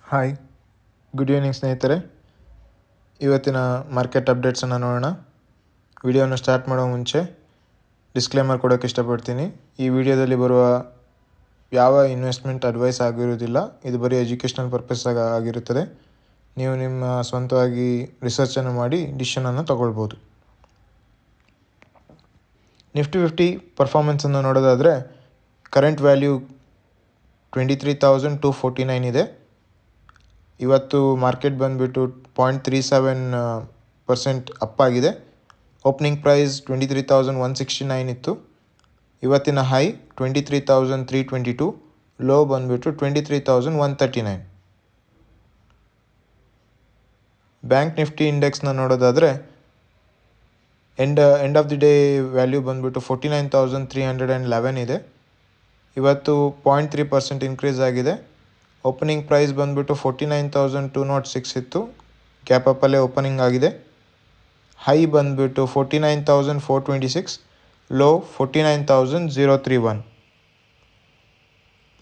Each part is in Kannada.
ಹಾಯ್, ಗುಡ್ ಈವ್ನಿಂಗ್ ಸ್ನೇಹಿತರೆ. ಇವತ್ತಿನ ಮಾರ್ಕೆಟ್ ಅಪ್ಡೇಟ್ಸನ್ನು ನೋಡೋಣ. ವಿಡಿಯೋನ ಸ್ಟಾರ್ಟ್ ಮಾಡೋ ಮುಂಚೆ ಡಿಸ್ಕ್ಲೇಮರ್ ಕೊಡೋಕ್ಕೆ ಇಷ್ಟಪಡ್ತೀನಿ. ಈ ವಿಡಿಯೋದಲ್ಲಿ ಬರುವ ಯಾವ ಇನ್ವೆಸ್ಟ್ಮೆಂಟ್ ಅಡ್ವೈಸ್ ಆಗಿರುವುದಿಲ್ಲ. ಇದು ಬರೀ ಎಜುಕೇಷನಲ್ ಪರ್ಪಸ್ ಆಗಿರುತ್ತದೆ. ನೀವು ನಿಮ್ಮ ಸ್ವಂತವಾಗಿ ರಿಸರ್ಚನ್ನು ಮಾಡಿ ಡಿಸಿಷನನ್ನು ತಗೊಳ್ಬೋದು. ನಿಫ್ಟಿ 50 ಪರ್ಫಾರ್ಮೆನ್ಸನ್ನು ನೋಡೋದಾದರೆ ಕರೆಂಟ್ ವ್ಯಾಲ್ಯೂ 23,249 ಇದೆ. ಇವತ್ತು ಮಾರ್ಕೆಟ್ ಬಂದುಬಿಟ್ಟು 0.37% ಅಪ್ ಆಗಿದೆ. ಓಪನಿಂಗ್ ಪ್ರೈಸ್ 23,169 ಇತ್ತು. ಇವತ್ತಿನ ಹೈ 23,322, ಲೋ ಬಂದುಬಿಟ್ಟು 23,139. ಬ್ಯಾಂಕ್ ನಿಫ್ಟಿ ಇಂಡೆಕ್ಸ್ನ ನೋಡೋದಾದರೆ end of the day value ಬಂದುಬಿಟ್ಟು 49,311 ಇದೆ. ಇವತ್ತು 0.3% ಇನ್ಕ್ರೀಸ್ ಆಗಿದೆ. ಓಪನಿಂಗ್ ಪ್ರೈಸ್ ಬಂದುಬಿಟ್ಟು 49,206 ಇತ್ತು. ಗ್ಯಾಪ್ ಅಪ್ಪಲ್ಲೇ ಓಪನಿಂಗ್ ಆಗಿದೆ. ಹೈ ಬಂದುಬಿಟ್ಟು 49,426, ಲೋ 49,031.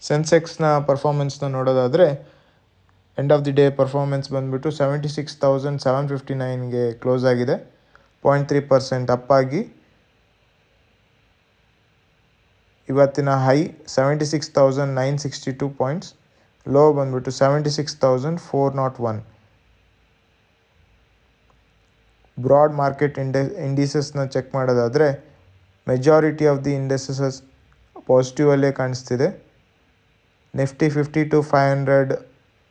ಸೆನ್ಸೆಕ್ಸ್ನ ಪರ್ಫಾರ್ಮೆನ್ಸ್ನ ನೋಡೋದಾದರೆ end of the day performance ಬಂದುಬಿಟ್ಟು 76,759ಗೆ ಕ್ಲೋಸ್ ಆಗಿದೆ. 0.3% ಅಪ್ ಆಗಿ ಇವತ್ತಿನ ಹೈ 76,962 ಪಾಯಿಂಟ್ಸ್, ಲೋ ಬಂದುಬಿಟ್ಟು 76,401. ಬ್ರಾಡ್ ಮಾರ್ಕೆಟ್ ಇಂಡಿಸಸ್ನ ಚೆಕ್ ಮಾಡೋದಾದರೆ ಮೆಜಾರಿಟಿ ಆಫ್ ದಿ ಇಂಡಸಸ್ ಪಾಸಿಟಿವಲ್ಲೇ ಕಾಣಿಸ್ತಿದೆ. ನಿಫ್ಟಿ 50 to 500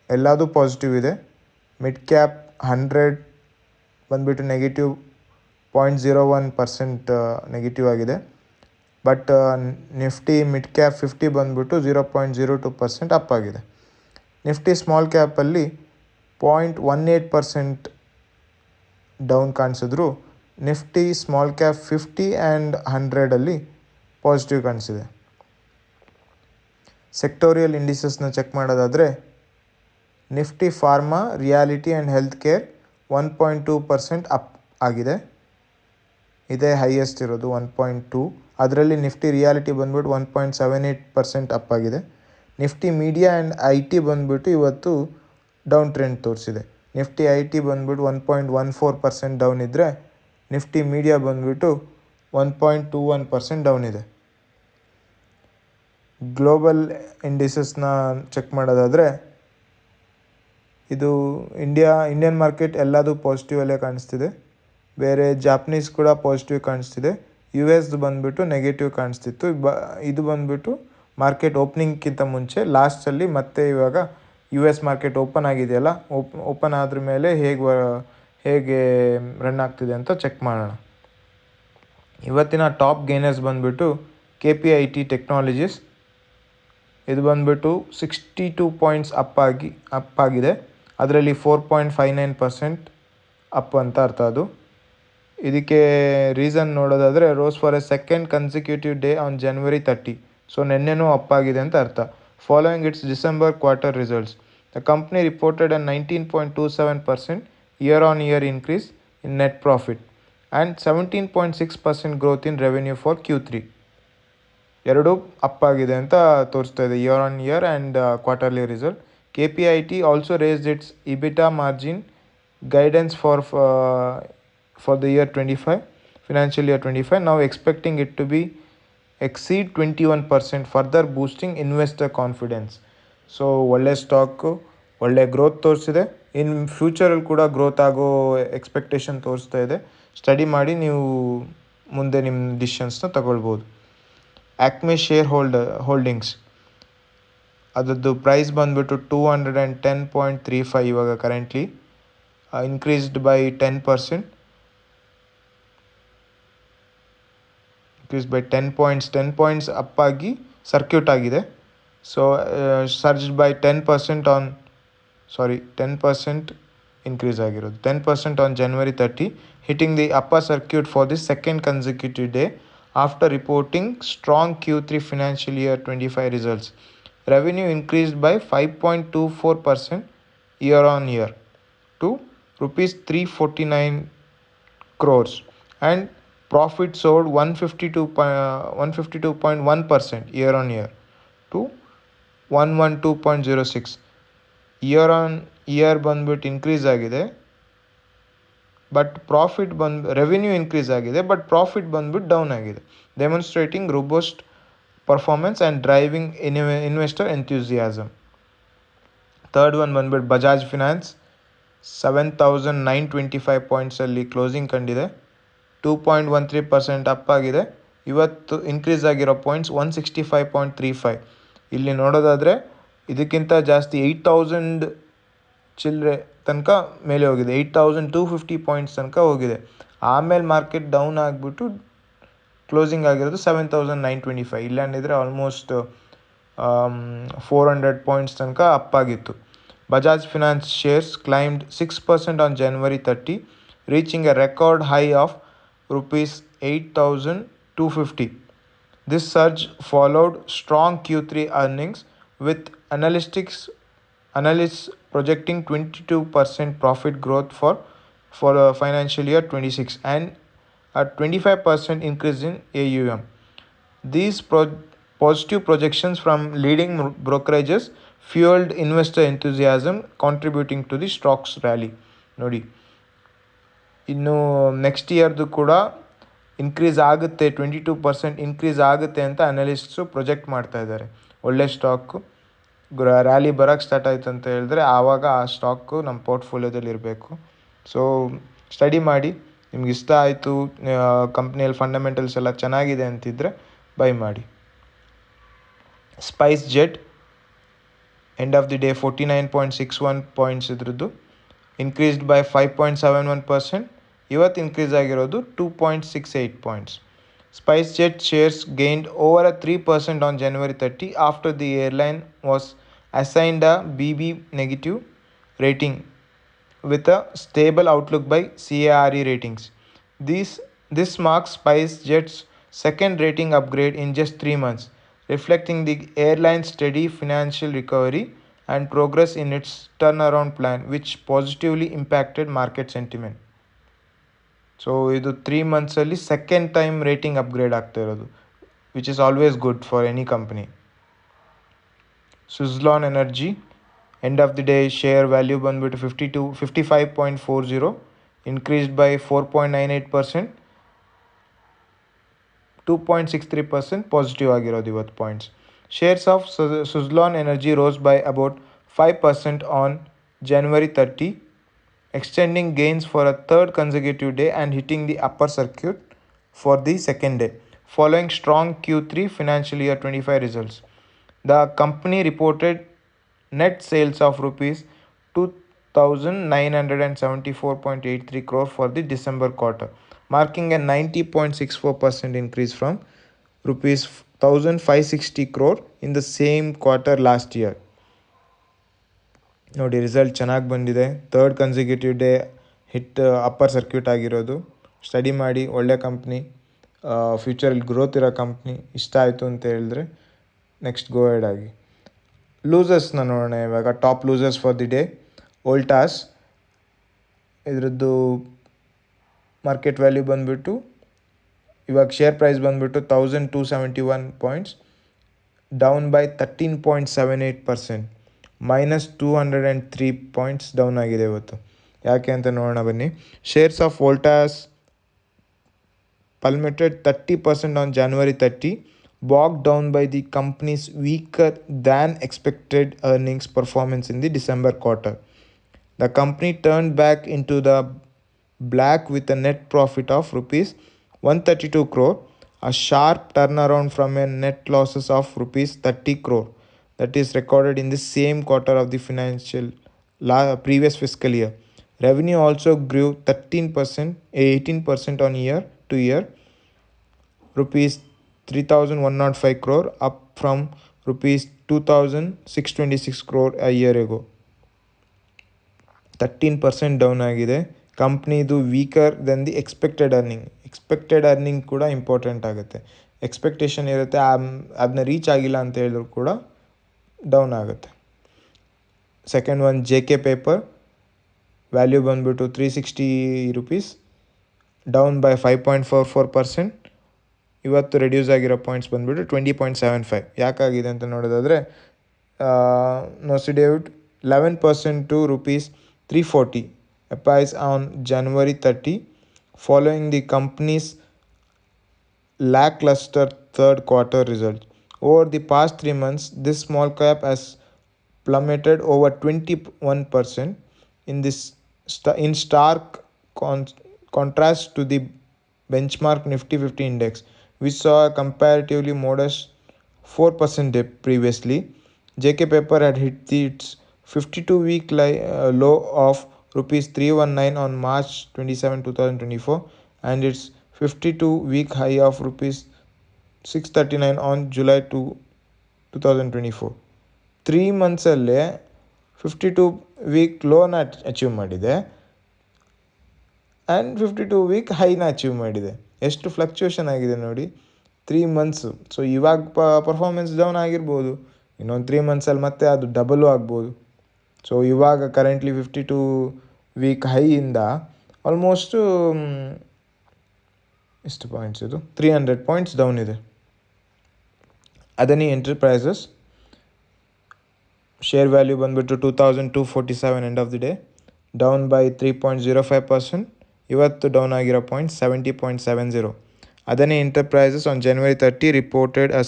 ಎಲ್ಲದೂ ಪಾಸಿಟಿವ್ ಇದೆ. ಮಿಡ್ ಕ್ಯಾಪ್ 100 ಬಂದುಬಿಟ್ಟು ನೆಗೆಟಿವ್ 0.01% ನೆಗೆಟಿವ್ ಆಗಿದೆ. ಬಟ್ ನಿಫ್ಟಿ ಮಿಡ್ ಕ್ಯಾಪ್ 50 ಬಂದುಬಿಟ್ಟು 0.02% ಅಪ್ ಆಗಿದೆ. ನಿಫ್ಟಿ ಸ್ಮಾಲ್ ಕ್ಯಾಪಲ್ಲಿ 0.18% ಡೌನ್ ಕಾಣಿಸಿದ್ರು ನಿಫ್ಟಿ ಸ್ಮಾಲ್ ಕ್ಯಾಪ್ 50 ಆ್ಯಂಡ್ 100ಅಲ್ಲಿ ಪಾಸಿಟಿವ್ ಕಾಣಿಸಿದೆ. ಸೆಕ್ಟೋರಿಯಲ್ ಇಂಡಿಸಸ್ನ ಚೆಕ್ ಮಾಡೋದಾದರೆ nifty pharma, realty and health care 1.2% up ಆಗಿದೆ. ಇದೇ ಹೈಯೆಸ್ಟ್ ಇರೋದು 1.2. ಅದರಲ್ಲಿ ನಿಫ್ಟಿ ರಿಯಾಲಿಟಿ ಬಂದುಬಿಟ್ಟು 1.78% ಅಪ್ ಆಗಿದೆ. ನಿಫ್ಟಿ ಮೀಡಿಯಾ ಆ್ಯಂಡ್ IT ಬಂದುಬಿಟ್ಟು ಇವತ್ತು ಡೌನ್ ಟ್ರೆಂಡ್ ತೋರಿಸಿದೆ. ನಿಫ್ಟಿ IT ಬಂದುಬಿಟ್ಟು 1.14% ಡೌನ್ ಇದ್ದರೆ ನಿಫ್ಟಿ ಮೀಡಿಯಾ ಬಂದುಬಿಟ್ಟು 1.21% ಡೌನ್ ಇದೆ. ಗ್ಲೋಬಲ್ ಇಂಡಿಸಸ್ನ ಚೆಕ್ ಮಾಡೋದಾದರೆ ಇದು ಇಂಡಿಯನ್ ಮಾರ್ಕೆಟ್ ಎಲ್ಲದೂ ಪಾಸಿಟಿವಲ್ಲೇ ಕಾಣಿಸ್ತಿದೆ. ಬೇರೆ ಜಾಪನೀಸ್ ಕೂಡ ಪಾಸಿಟಿವ್ ಕಾಣಿಸ್ತಿದೆ. US ಬಂದುಬಿಟ್ಟು ನೆಗೆಟಿವ್ ಕಾಣಿಸ್ತಿತ್ತು. ಇದು ಬಂದುಬಿಟ್ಟು ಮಾರ್ಕೆಟ್ ಓಪನಿಂಗ್ಗಿಂತ ಮುಂಚೆ ಲಾಸ್ಟಲ್ಲಿ ಮತ್ತೆ ಇವಾಗ US ಮಾರ್ಕೆಟ್ ಓಪನ್ ಆಗಿದೆಯಲ್ಲ, ಓಪನ್ ಆದ್ರ ಮೇಲೆ ಹೇಗೆ ರನ್ ಆಗ್ತಿದೆ ಅಂತ ಚೆಕ್ ಮಾಡೋಣ. ಇವತ್ತಿನ ಟಾಪ್ ಗೇನರ್ಸ್ ಬಂದುಬಿಟ್ಟು KPIT ಟೆಕ್ನಾಲಜೀಸ್. ಇದು ಬಂದುಬಿಟ್ಟು 62 ಪಾಯಿಂಟ್ಸ್ ಅಪ್ ಆಗಿದೆ. ಅದರಲ್ಲಿ 4.59% ಅಪ್ ಅಂತ ಅರ್ಥ. ಅದು ಇದಕ್ಕೆ ರೀಸನ್ ನೋಡೋದಾದರೆ rose for a second consecutive day on January 30. So ನೆನ್ನೆನೂ ಅಪ್ ಆಗಿದೆ ಅಂತ ಅರ್ಥ. Following its December quarter results, the company reported a 19.27% year-on-year increase in net profit and 17.6% growth in revenue for Q3. ಎರಡೂ ಅಪ್ ಆಗಿದೆ ಅಂತ ತೋರಿಸ್ತಾ ಇದೆ, year on year and quarterly result. KPIT also raised it's EBITDA margin guidance for the year 25, financial year 25, now expecting it to be exceed 21%, further boosting investor confidence. So ಒಳ್ಳೆ ಸ್ಟಾಕು, ಒಳ್ಳೆ ಗ್ರೋತ್ ತೋರಿಸಿದೆ. ಇನ್ ಫ್ಯೂಚರಲ್ಲಿ ಕೂಡ ಗ್ರೋತ್ ಆಗೋ ಎಕ್ಸ್ಪೆಕ್ಟೇಷನ್ ತೋರಿಸ್ತಾ ಇದೆ. ಸ್ಟಡಿ ಮಾಡಿ ನೀವು ಮುಂದೆ ನಿಮ್ಮ ಡಿಸಿಷನ್ಸ್ನ ತಗೊಳ್ಬೋದು. ಆಕ್ಮೆ ಶೇರ್ ಹೋಲ್ಡಿಂಗ್ಸ್, ಅದರದ್ದು ಪ್ರೈಸ್ ಬಂದುಬಿಟ್ಟು 210.35 ಇವಾಗ currently, increased by 10%. by 10 points up ಆಗಿ ಸರ್ಕ್ಯೂಟ್ ಆಗಿದೆ. ಸೊ ಸರ್ಜ್ ಬೈ 10% ಇನ್ಕ್ರೀಸ್ ಆಗಿರೋದು, 10% on January 30, hitting the upper circuit for the second consecutive day after reporting strong Q3 financial year 25 results. Revenue increased by 5.24% year on year to rupees 349 crores and profit soared 152.1% year on year to 112.06. Year on year ಬಂದ್ಬಿಟ್ಟು ಇನ್ಕ್ರೀಸ್ ಆಗಿದೆ, ಬಟ್ ರೆವಿನ್ಯೂ ಇನ್ಕ್ರೀಸ್ ಆಗಿದೆ, ಬಟ್ ಪ್ರಾಫಿಟ್ ಬಂದ್ಬಿಟ್ಟು ಡೌನ್ ಆಗಿದೆ, demonstrating robust performance and driving investor enthusiasm. Third one ಬಂದ್ಬಿಟ್ಟು ಬಜಾಜ್ ಫಿನಾನ್ಸ್ 7,925 ಪಾಯಿಂಟ್ಸಲ್ಲಿ ಕ್ಲೋಸಿಂಗ್ ಕಂಡಿದೆ, 2.13% ಅಪ್ ಆಗಿದೆ. ಇವತ್ತು ಇನ್ಕ್ರೀಸ್ ಆಗಿರೋ ಪಾಯಿಂಟ್ಸ್ 165.35. ಇಲ್ಲಿ ನೋಡೋದಾದರೆ ಇದಕ್ಕಿಂತ ಜಾಸ್ತಿ 8,000 ಚಿಲ್ಲರೆ ತನಕ ಮೇಲೆ ಹೋಗಿದೆ, 8,250 ಪಾಯಿಂಟ್ಸ್ ತನಕ ಹೋಗಿದೆ. ಆಮೇಲೆ ಮಾರ್ಕೆಟ್ ಡೌನ್ ಆಗಿಬಿಟ್ಟು ಕ್ಲೋಸಿಂಗ್ ಆಗಿರೋದು 7,925. ಇಲ್ಲಾಂದಿದ್ರೆ ಆಲ್ಮೋಸ್ಟ್ 400 ಪಾಯಿಂಟ್ಸ್ ತನಕ ಅಪ್ ಆಗಿತ್ತು. Bajaj finance shares climbed 6% on January 30, reaching a record high of rupees 8,250. This surge followed strong Q3 earnings, with analysts projecting 22% profit growth for financial year 26 and a 25% increase in AUM. These positive projections from leading brokerages fueled investor enthusiasm, contributing to the stocks rally. ನೋಡಿ, ಇನ್ನು ನೆಕ್ಸ್ಟ್ ಇಯರ್ದು ಕೂಡ ಇನ್ಕ್ರೀಸ್ ಆಗುತ್ತೆ, 22% ಇನ್ಕ್ರೀಸ್ ಆಗುತ್ತೆ ಅಂತ ಅನಲಿಸ್ಟ್ಸು ಪ್ರೊಜೆಕ್ಟ್ ಮಾಡ್ತಾ ಇದ್ದಾರೆ. ಒಳ್ಳೆ ಸ್ಟಾಕು ರ್ಯಾಲಿ ಬರೋಕ್ಕೆ ಸ್ಟಾರ್ಟ್ ಆಯಿತು ಅಂತ ಹೇಳಿದ್ರೆ ಆವಾಗ ಆ ಸ್ಟಾಕು ನಮ್ಮ ಪೋರ್ಟ್ಫೋಲಿಯೋದಲ್ಲಿ ಇರಬೇಕು. ಸೊ ಸ್ಟಡಿ ಮಾಡಿ, ನಿಮ್ಗೆ ಇಷ್ಟ ಆಯಿತು, ಕಂಪ್ನಿಯಲ್ಲಿ ಫಂಡಮೆಂಟಲ್ಸ್ ಎಲ್ಲ ಚೆನ್ನಾಗಿದೆ ಅಂತಿದ್ರೆ ಬೈ ಮಾಡಿ. Spice jet end of the day 49.61 points ಇದ್ರದ್ದು, ಇನ್ಕ್ರೀಸ್ಡ್ ಬೈ 5.71%. ಇವತ್ತು ಇನ್ಕ್ರೀಸ್ ಆಗಿರೋದು 2.68 points. Spice jet shares gained over a 3% on January 30 after the airline was assigned a BB negative rating with a stable outlook by CARE Ratings. This marks SpiceJet's second rating upgrade in just 3 months, reflecting the airline's steady financial recovery and progress in its turnaround plan, which positively impacted market sentiment. So ಇದು 3 ಮಂತ್ಸಲ್ಲಿ ಸೆಕೆಂಡ್ ಟೈಮ್ ರೇಟಿಂಗ್ ಅಪ್ಗ್ರೇಡ್ ಆಗ್ತಾ ಇರೋದು, which is always good for any company. Suzlon energy end of the day share value ಬಂದುಬಿಟ್ಟು 55.40, ಇನ್ಕ್ರೀಸ್ಡ್ ಬೈ 4.98%, 2.63% ಪಾಸಿಟಿವ್ ಆಗಿರೋದು ಇವತ್ತು points. Shares of Suzlon energy rose by about 5% on January 30, extending gains for a third consecutive day and hitting the upper circuit for the second day, following strong Q3 financial year 25 results. The company reported net sales of rupees 2,974.83 crore for the December quarter, marking a 90.64% increase from rupees 1,560 crore in the same quarter last year. ನೋಡಿ, ರಿಸಲ್ಟ್ ಚೆನ್ನಾಗಿ ಬಂದಿದೆ. Third consecutive day hit upper circuit ಆಗಿರೋದು. ಸ್ಟಡಿ ಮಾಡಿ, ಒಳ್ಳೆ ಕಂಪ್ನಿ, ಫ್ಯೂಚರಲ್ಲಿ ಗ್ರೋತ್ ಇರೋ ಕಂಪ್ನಿ. ಇಷ್ಟ ಆಯಿತು ಅಂತ ಹೇಳಿದ್ರೆ ನೆಕ್ಸ್ಟ್ ಗೋ ಹೆಡ್ ಆಗಿ. ಲೂಸರ್ಸ್ನ ನೋಡೋಣ ಇವಾಗ. Top losers for the day: Voltas, ಇದರದ್ದು ಮಾರ್ಕೆಟ್ ವ್ಯಾಲ್ಯೂ ಬಂದುಬಿಟ್ಟು ಇವಾಗ ಶೇರ್ ಪ್ರೈಸ್ ಬಂದುಬಿಟ್ಟು 1,271 points, down by 13.78%, -203 points down ಆಗಿದೆ ಇವತ್ತು. ಯಾಕೆ ಅಂತ ನೋಡೋಣ ಬನ್ನಿ. Shares of Voltas plummeted 30% on January 30, bogged down by the company's weaker than expected earnings performance in the December quarter. The company turned back into the black with a net profit of rupees 132 crore, a sharp turnaround from a net losses of rupees 30 crore that is recorded in the same quarter of the previous fiscal year. Revenue also grew 18% on year to year, rupees 3,105 crore, up from rupees 2,626 crore a year ago. 13% down ಆಗಿದೆ. ಕಂಪ್ನಿದು weaker than the expected earning ಕೂಡ ಇಂಪಾರ್ಟೆಂಟ್ ಆಗುತ್ತೆ. ಎಕ್ಸ್ಪೆಕ್ಟೇಷನ್ ಇರುತ್ತೆ, ಅದನ್ನ ರೀಚ್ ಆಗಿಲ್ಲ ಅಂತ ಹೇಳಿದ್ರು ಕೂಡ ಡೌನ್ ಆಗುತ್ತೆ. Second one JK paper, value ಬಂದುಬಿಟ್ಟು 360 rupees, ಡೌನ್ ಬೈ 5.44%. ಇವತ್ತು ರೆಡ್ಯೂಸ್ ಆಗಿರೋ ಪಾಯಿಂಟ್ಸ್ ಬಂದುಬಿಟ್ಟು 20.75. ಯಾಕಾಗಿದೆ ಅಂತ ನೋಡೋದಾದರೆ, ನೊಸಿಡೇವಿಡ್ 11% to rupees 340 applies on January 30, following the company's lackluster third quarter results. Over the past 3 months, this small cap has plummeted over 21% in stark contrast to the benchmark Nifty 50 index, which saw a comparatively modest 4% dip previously. JK Paper had hit its 52-week low of rupees 319 on March 27, 2024, and its 52-week high of rupees 639 on July 2024. 3 ಮಂತ್ಸಲ್ಲೇ 52-ವೀಕ್ loan achieve ಮಾಡಿದೆ ಆ್ಯಂಡ್ 52-ವೀಕ್ ಹೈನ ಅಚೀವ್ ಮಾಡಿದೆ. ಎಷ್ಟು ಫ್ಲಕ್ಚುಯೇಷನ್ ಆಗಿದೆ ನೋಡಿ 3 ಮಂತ್ಸು. ಸೊ ಇವಾಗ ಪರ್ಫಾರ್ಮೆನ್ಸ್ ಡೌನ್ ಆಗಿರ್ಬೋದು, ಇನ್ನೊಂದು 3 ಮಂತ್ಸಲ್ಲಿ ಮತ್ತೆ ಅದು ಡಬಲು ಆಗ್ಬೋದು. ಸೊ ಇವಾಗ ಕರೆಂಟ್ಲಿ 52-ವೀಕ್ ಹೈಯಿಂದ ಆಲ್ಮೋಸ್ಟು ಎಷ್ಟು ಪಾಯಿಂಟ್ಸ್ ಇದು 300 ಪಾಯಿಂಟ್ಸ್ ಡೌನ್ ಇದೆ. ಅದಾನಿ ಎಂಟರ್ಪ್ರೈಸಸ್ share value ಬಂದ್ಬಿಟ್ಟು 2247 end of the day, down by 3.05%. ಇವತ್ತು ಡೌನ್ ಆಗಿರೋ point 70.70. Adani Enterprises on January 30 reported a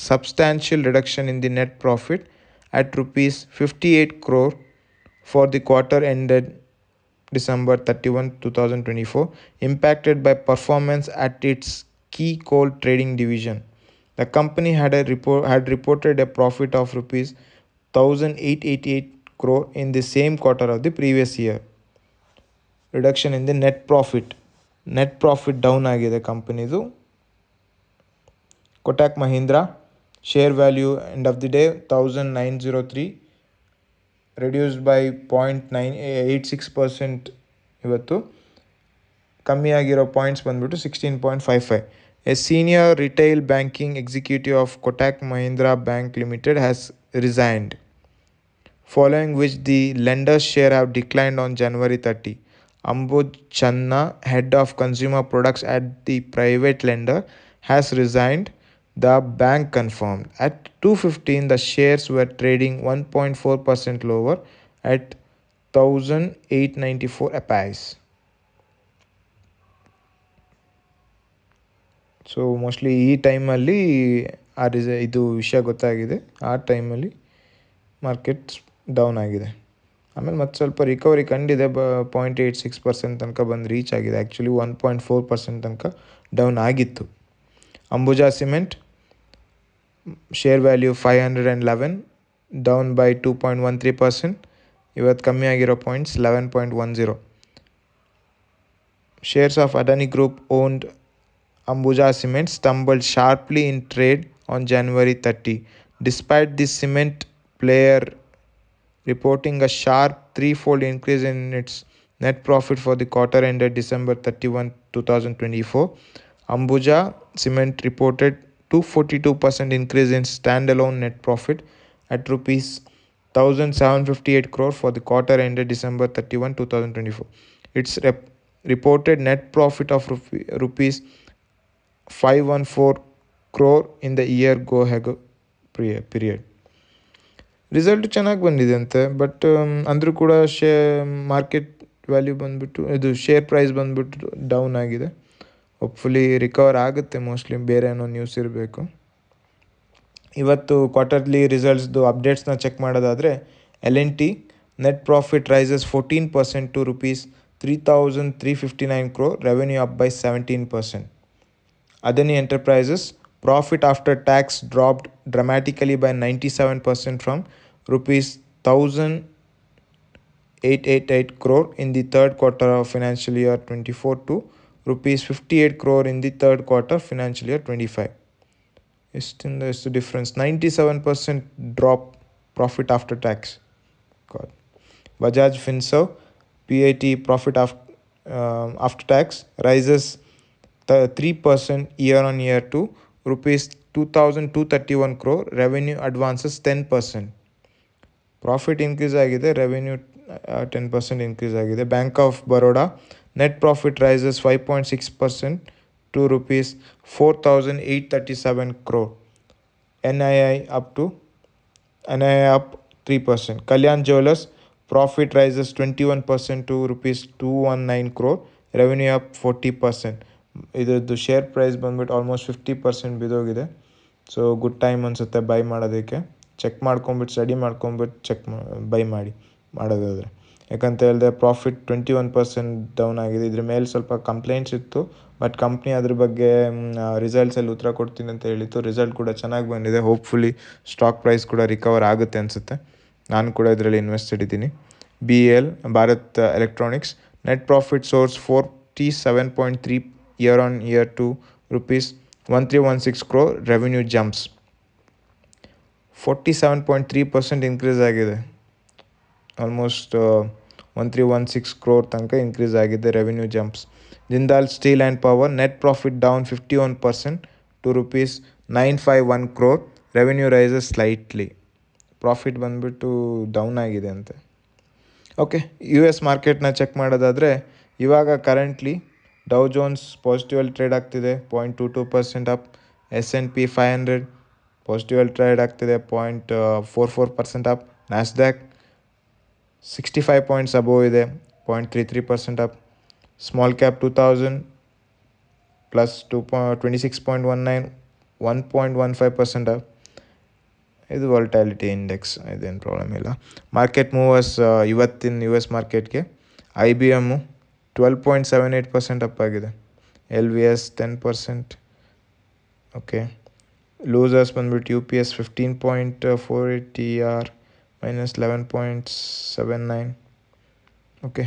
substantial reduction in the net profit at rupees 58 crore for the quarter ended December 31, 2024, impacted by performance at its key coal trading division. The company had reported a profit of rupees 1,888 crore in the same quarter of the previous year. Reduction in the net profit down ಆಗಿದೆ ಕಂಪನಿದು. Kotak Mahindra share value end of the day 1903, reduced by 0.986%. ಇವತ್ತು ಕಮ್ಮಿ ಆಗಿರೋ ಪಾಯಿಂಟ್ಸ್ ಬಂದ್ಬಿಟ್ಟು 16.55. A senior retail banking executive of Kotak Mahindra Bank Limited has resigned, following which the lender's share have declined on January 30. Ambuj Channa, head of consumer products at the private lender, has resigned, the bank confirmed. At 2:15, the shares were trading 1.4% lower at 1,894 apiece. So mostly ಈ ಟೈಮಲ್ಲಿ ಇದು ವಿಷಯ ಗೊತ್ತಾಗಿದೆ. ಆ ಟೈಮಲ್ಲಿ ಮಾರ್ಕೆಟ್ ಡೌನ್ ಆಗಿದೆ. ಆಮೇಲೆ ಮತ್ತೆ ಸ್ವಲ್ಪ ರಿಕವರಿ ಕಂಡಿದೆ. 0.86% ತನಕ ಬಂದು ರೀಚ್ ಆಗಿದೆ. ಆ್ಯಕ್ಚುಲಿ 1.4% ತನಕ ಡೌನ್ ಆಗಿತ್ತು. Ambuja cement share value 511, down by 2.13%. ಇವತ್ತು ಕಮ್ಮಿ ಆಗಿರೋ points 11.10. Shares of Adani Group owned Ambuja Cement stumbled sharply in trade on January 30, despite the cement player reporting a sharp threefold increase in its net profit for the quarter ended December 31, 2024. Ambuja Cement reported 242% increase in standalone net profit at rupees 1,758 crore for the quarter ended December 31, 2024. Its reported net profit of rupees 514 crore in the year go period. Result ಚೆನ್ನಾಗಿ ಬಂದಿದೆ ಅಂತೆ, ಬಟ್ ಅಂದರೂ ಕೂಡ ಮಾರ್ಕೆಟ್ ವ್ಯಾಲ್ಯೂ ಬಂದುಬಿಟ್ಟು ಇದು ಶೇರ್ ಪ್ರೈಸ್ ಬಂದುಬಿಟ್ಟು ಡೌನ್ ಆಗಿದೆ. ಹೋಪ್ಫುಲಿ ರಿಕವರ್ ಆಗುತ್ತೆ. ಮೋಸ್ಟ್ಲಿ ಬೇರೆ ಏನೋ ನ್ಯೂಸ್ ಇರಬೇಕು. ಇವತ್ತು ಕ್ವಾರ್ಟರ್ಲಿ ರಿಸಲ್ಟ್ಸ್ದು ಅಪ್ಡೇಟ್ಸ್ನ ಚೆಕ್ ಮಾಡೋದಾದರೆ L&T net profit rises 14% to rupees 3,359 crore, revenue up by 17%. Adani Enterprises profit after tax dropped dramatically by 97% from rupees 1,888 crore in the third quarter of financial year 24 to rupees 58 crore in the third quarter financial year 25. ಎಷ್ಟು difference, 97% drop profit after tax. God. Bajaj Finserv PAT profit after tax rises 3% year on year to rupees 2,231 crore, revenue advances 10%. Profit increase ಆಗಿದೆ, ರೆವೆನ್ಯೂ 10% ಇನ್ಕ್ರೀಸ್ ಆಗಿದೆ. Bank of Baroda net profit rises 5.6% to rupees 4,837 crore. NII up 3%. Kalyan Jewellers profit rises 21% to rupees 219 crore, revenue up 40%. ಇದರದ್ದು ಶೇರ್ ಪ್ರೈಸ್ ಬಂದ್ಬಿಟ್ಟು ಆಲ್ಮೋಸ್ಟ್ 50% ಬಿದ್ದೋಗಿದೆ. ಸೊ ಗುಡ್ ಟೈಮ್ ಅನಿಸುತ್ತೆ ಬೈ ಮಾಡೋದಕ್ಕೆ. ಚೆಕ್ ಮಾಡ್ಕೊಂಬಿಟ್ಟು ಸ್ಟಡಿ ಮಾಡ್ಕೊಂಬಿಟ್ಟು ಬೈ ಮಾಡೋದಾದರೆ. ಯಾಕಂತ ಹೇಳಿದ್ರೆ ಪ್ರಾಫಿಟ್ 21% ಡೌನ್ ಆಗಿದೆ. ಇದ್ರ ಮೇಲೆ ಸ್ವಲ್ಪ ಕಂಪ್ಲೇಂಟ್ಸ್ ಇತ್ತು, ಬಟ್ ಕಂಪ್ನಿ ಅದ್ರ ಬಗ್ಗೆ ರಿಸಲ್ಟ್ಸಲ್ಲಿ ಉತ್ತರ ಕೊಡ್ತೀನಿ ಅಂತ ಹೇಳಿತ್ತು. ರಿಸಲ್ಟ್ ಕೂಡ ಚೆನ್ನಾಗಿ ಬಂದಿದೆ. ಹೋಪ್ಫುಲಿ ಸ್ಟಾಕ್ ಪ್ರೈಸ್ ಕೂಡ ರಿಕವರ್ ಆಗುತ್ತೆ ಅನಿಸುತ್ತೆ. ನಾನು ಕೂಡ ಇದರಲ್ಲಿ ಇನ್ವೆಸ್ಟೆಡ್ ಇದ್ದೀನಿ. BEL Bharat electronics net profit source 47.3 year on year to rupees 1316 crore, revenue jumps 47.3% increase ಆಗಿದೆ. ಆಲ್ಮೋಸ್ಟ್ 1316 crore ತನಕ ಇನ್ಕ್ರೀಸ್ ಆಗಿದೆ. Revenue jumps. Jindal steel and power net profit down 51% to rupees 951 crore, revenue rises slightly. Profit ಬಂದುಬಿಟ್ಟು ಡೌನ್ ಆಗಿದೆ ಅಂತೆ. ಓಕೆ, US ಮಾರ್ಕೆಟ್ನ ಚೆಕ್ ಮಾಡೋದಾದರೆ ಇವಾಗ currently Dow Jones positively trade ಆಗ್ತಿದೆ, 0.22% ಅಪ್. S&P 500 ಪಾಸಿಟಿವಲ್ಲಿ ಟ್ರೇಡ್ ಆಗ್ತಿದೆ, 0.44% ಅಪ್. ನ್ಯಾಸ್ಡ್ಯಾಕ್ 65 ಪಾಯಿಂಟ್ಸ್ ಅಬೋವ್ ಇದೆ, 0.33% up. Small cap 2000 plus 26.19, 1.15% up. ಇದು ವಾಲಟೈಲಿಟಿ ಇಂಡೆಕ್ಸ್, ಇದೇನು ಪ್ರಾಬ್ಲಮ್ ಇಲ್ಲ. ಮಾರ್ಕೆಟ್ ಮೂವರ್ಸ್ ಇವತ್ತಿನ US ಮಾರ್ಕೆಟ್ಗೆ IBM 12.78% ಅಪ್ ಆಗಿದೆ. LVS 10%. ಓಕೆ, ಲೂಸರ್ಸ್ ಬಂದ್ಬಿಟ್ಟು UPS 15.48, TR -11.79. Okay,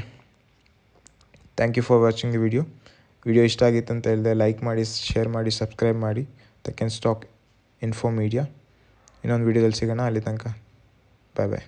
thank you for watching the video ಇಷ್ಟ ಆಗಿತ್ತು ಅಂತ ಹೇಳಿದೆ ಲೈಕ್ ಮಾಡಿ, ಶೇರ್ ಮಾಡಿ, ಸಬ್ಸ್ಕ್ರೈಬ್ ಮಾಡಿ. ತೆಕೆನ್ ಸ್ಟಾಕ್ ಇನ್ಫೋ ಮೀಡಿಯಾ. ಇನ್ನೊಂದು ವಿಡಿಯೋದಲ್ಲಿ ಸಿಗೋಣ. ಅಲ್ಲಿ ತನಕ ಬಾಯ್ ಬಾಯ್.